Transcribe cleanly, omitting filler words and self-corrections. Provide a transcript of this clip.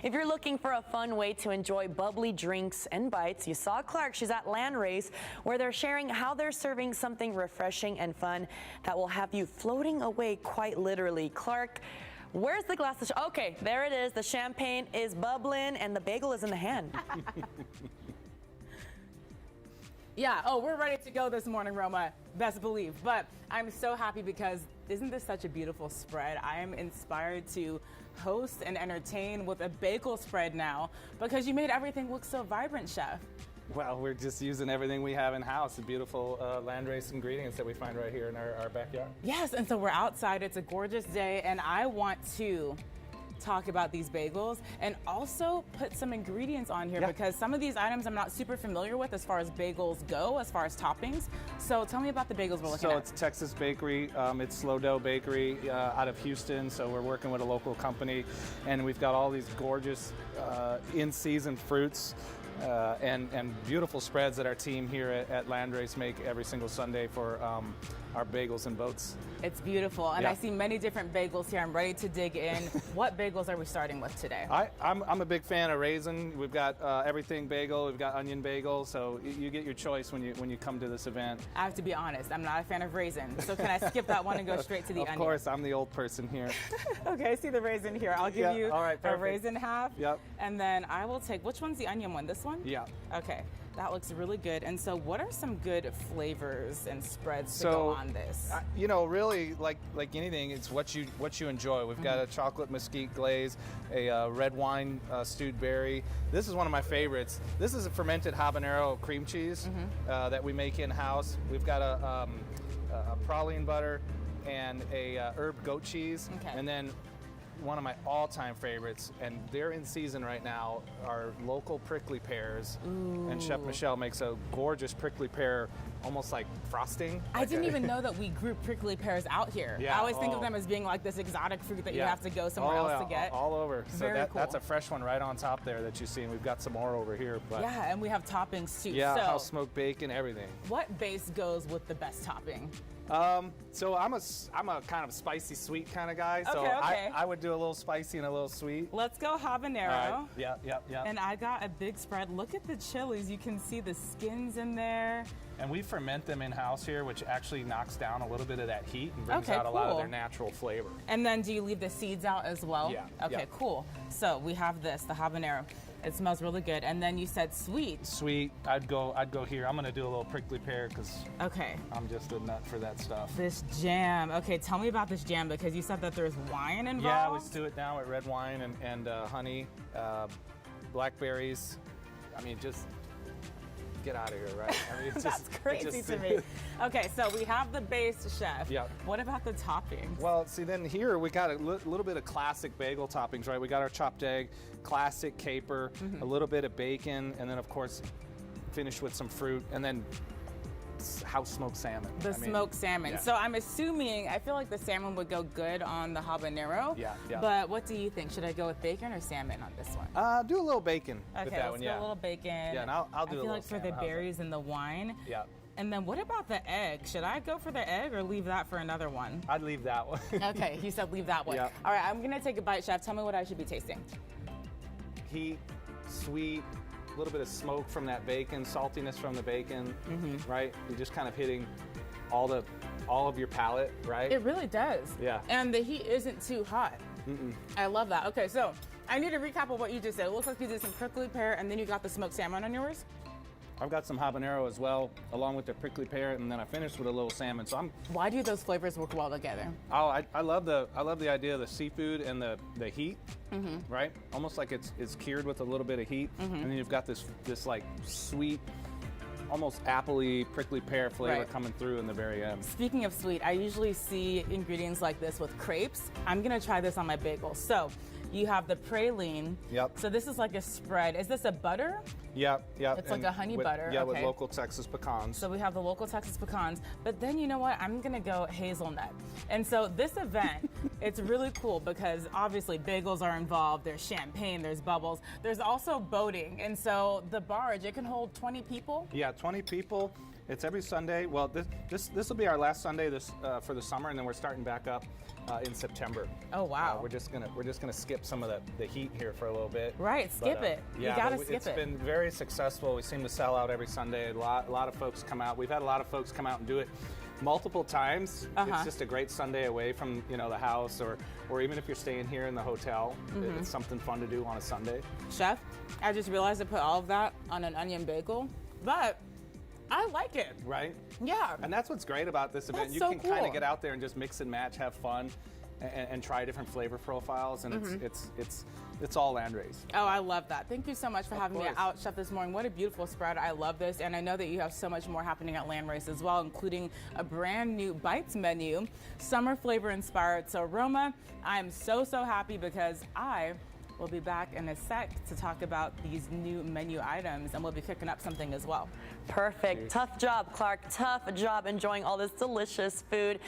If you're looking for a fun way to enjoy bubbly drinks and bites, you saw Clark. She's at Landrace, where they're sharing how they're serving something refreshing and fun that will have you floating away quite literally. Clark, where's the glass of okay, there it is. The champagne is bubbling and the bagel is in the hand. Yeah, oh, we're ready to go this morning, Roma, best believe. But I'm so happy because isn't this such a beautiful spread? I am inspired to host and entertain with a bagel spread now because you made everything look so vibrant, Chef. Well, we're just using everything we have in-house, the beautiful Landrace ingredients that we find right here in our backyard. Yes, and so we're outside. It's a gorgeous day, and I want to talk about these bagels and also put some ingredients on here because some of these items I'm not super familiar with as far as bagels go, as far as toppings. So tell me about the bagels we're looking at. So it's Texas Bakery. It's Slow Dough Bakery out of Houston. So we're working with a local company, and we've got all these gorgeous in-season fruits and beautiful spreads that our team here at Landrace make every single Sunday for our bagels and boats. It's beautiful, and I see many different bagels here. I'm ready to dig in. What bagels are we starting with today? I'm a big fan of raisin. We've got everything bagel. We've got onion bagel. So you get your choice when you come to this event. I have to be honest. I'm not a fan of raisin. So can I skip that one and go straight to the onion? Of course, I'm the old person here. Okay, I see the raisin here. I'll give you a raisin half. Yep. And then I will take, which one's the onion one? This one? Yeah. Okay. That looks really good. And so what are some good flavors and spreads to go on this? You know, really, like anything, it's what you enjoy. We've got a chocolate mesquite glaze, a red wine stewed berry. This is one of my favorites. This is a fermented habanero cream cheese that we make in-house. We've got a praline butter and a herb goat cheese. Okay. And then one of my all-time favorites, and they're in season right now, are local prickly pears. Ooh. And Chef Michelle makes a gorgeous prickly pear, almost like frosting. I didn't even know that we grew prickly pears out here. Yeah, I always think of them as being like this exotic fruit that you have to go somewhere else to get. All over. So Very cool. That's a fresh one right on top there that you see, and we've got some more over here. But yeah, and we have toppings too. Yeah, so house smoked bacon, everything. What base goes with the best topping? So I'm a kind of spicy sweet kind of guy. So Okay. I would do a little spicy and a little sweet. Let's go habanero. All right. Yeah. And I got a big spread. Look at the chilies. You can see the skins in there. And we ferment them in-house here, which actually knocks down a little bit of that heat and brings out a lot of their natural flavor. And then do you leave the seeds out as well? Yeah. Okay, cool. So we have this, the habanero. It smells really good. And then you said sweet. Sweet. I'd go here. I'm gonna do a little prickly pear because okay, I'm just a nut for that stuff. This jam. Okay, tell me about this jam because you said that there's wine involved. Yeah, we stew it down with red wine and honey, blackberries. I mean, just get out of here, right? I mean, it's that's crazy to me. Okay, so we have the base, Chef. Yeah. What about the toppings? Well, see, then here we got a little bit of classic bagel toppings, right? We got our chopped egg, classic caper, a little bit of bacon, and then of course finished with some fruit, and then house smoked salmon. Smoked salmon. Yeah. So I'm assuming, I feel like the salmon would go good on the habanero. Yeah. But what do you think? Should I go with bacon or salmon on this one? Do a little bacon with that one, let's go a little bacon. Yeah, and I'll do a little I feel like for the berries and the wine. Yeah. And then what about the egg? Should I go for the egg or leave that for another one? I'd leave that one. Okay, you said leave that one. Yeah. All right, I'm gonna take a bite, Chef. Tell me what I should be tasting. Heat, sweet, a little bit of smoke from that bacon, saltiness from the bacon, right? You're just kind of hitting all of your palate, right? It really does. Yeah. And the heat isn't too hot. I love that. Okay, so I need to recap of what you just said. It looks like you did some prickly pear and then you got the smoked salmon on yours. I've got some habanero as well, along with the prickly pear, and then I finished with a little salmon. So Why do those flavors work well together? Oh, I love the idea of the seafood and the heat, right? Almost like it's cured with a little bit of heat, and then you've got this like sweet, almost appley, prickly pear flavor coming through in the very end. Speaking of sweet, I usually see ingredients like this with crepes. I'm gonna try this on my bagel. So you have the praline. Yep. So this is like a spread. Is this a butter? Yep. It's like a honey butter. Yeah, with local Texas pecans. So we have the local Texas pecans, but then you know what? I'm gonna go hazelnut. And so this event, it's really cool because obviously bagels are involved, there's champagne, there's bubbles, there's also boating. And so the barge, it can hold 20 people? Yeah, 20 people. It's every Sunday. Well, this will be our last Sunday for the summer, and then we're starting back up in September. Oh wow. We're just gonna skip some of the heat here for a little bit. Right, skip it. Yeah, you gotta but skip it. It's been very successful. We seem to sell out every Sunday. A lot of folks come out. We've had a lot of folks come out and do it multiple times. It's just a great Sunday away from the house, or even if you're staying here in the hotel, it's something fun to do on a Sunday. Chef, I just realized I put all of that on an onion bagel, but I like it. Right? Yeah. And that's what's great about this event. That's You so can kind cool. of get out there and just mix and match, have fun, and try different flavor profiles, and it's all Landrace. Oh, I love that. Thank you so much for having me course. out, Chef, this morning. What a beautiful spread. I love this. And I know that you have so much more happening at Landrace as well, including a brand new bites menu, summer flavor inspired. So, Roma, I am so happy because I will be back in a sec to talk about these new menu items, and we'll be cooking up something as well. Perfect. Tough job, Clark. Tough job enjoying all this delicious food.